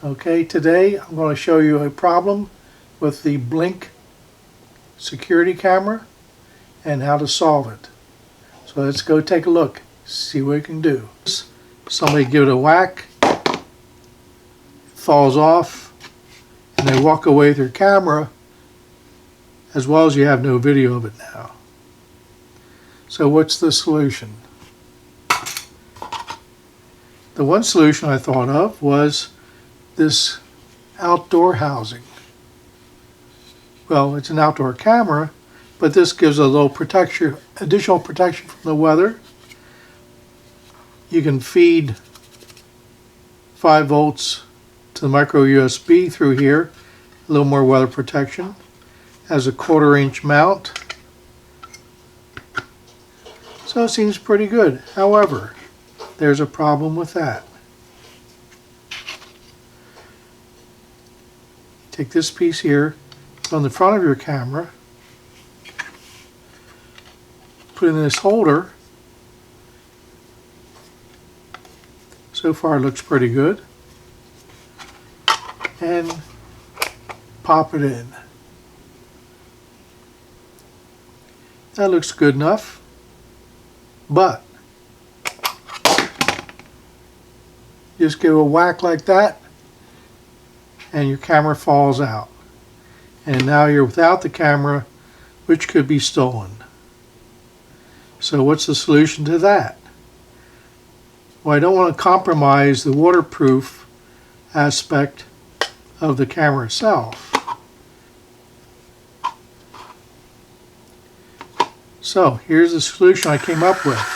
Okay, today I'm going to show you a problem with the Blink security camera and how to solve it. So let's go take a look, see what we can do. Somebody give it a whack, it falls off, and they walk away with your camera, as well as you have no video of it now. So what's the solution? The one solution I thought of was this outdoor housing. Well, it's an outdoor camera, but this gives a little protection, additional protection from the weather. You can feed 5 volts to the micro USB through here, a little more weather protection. Has a 1/4 inch mount, so it seems pretty good. However, there's a problem with that. Take this piece here, it's on the front of your camera, put it in this holder. So far it looks pretty good. And pop it in. That looks good enough, but just give a whack like that and your camera falls out. And now you're without the camera, which could be stolen. So what's the solution to that? Well, I don't want to compromise the waterproof aspect of the camera itself. So here's the solution I came up with.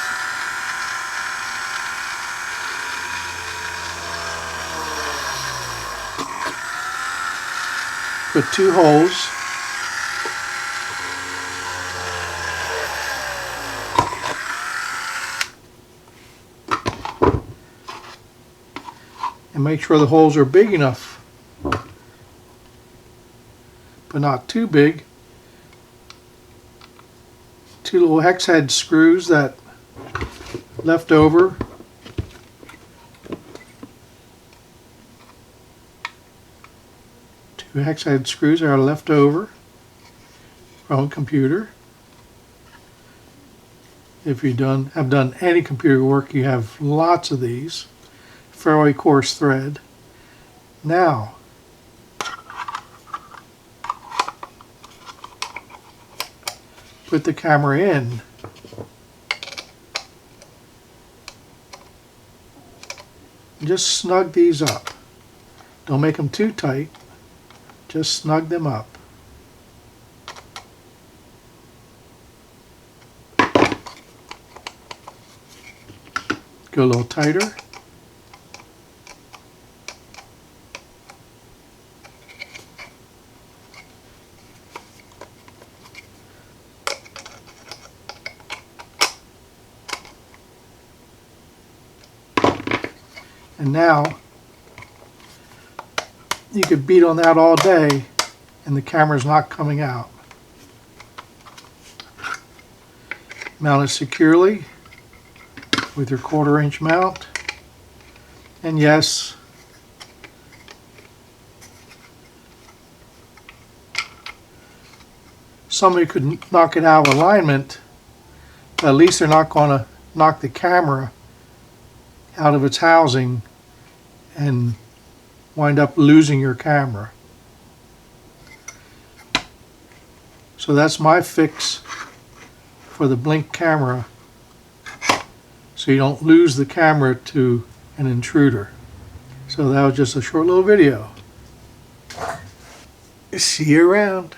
Put 2 holes. And make sure the holes are big enough, but not too big. 2 little hex head screws that left over. Two hex head screws are left over from a computer. If you have done any computer work, you have lots of these. Fairly coarse thread. Now, put the camera in. Just snug these up. Don't make them too tight. Just snug them up. Go a little tighter. And now, you could beat on that all day and the camera's not coming out. Mount it securely with your 1/4 inch mount. And yes, somebody could knock it out of alignment, but at least they're not going to knock the camera out of its housing and wind up losing your camera. So that's my fix for the Blink camera, so you don't lose the camera to an intruder. So that was just a short little video. See you around.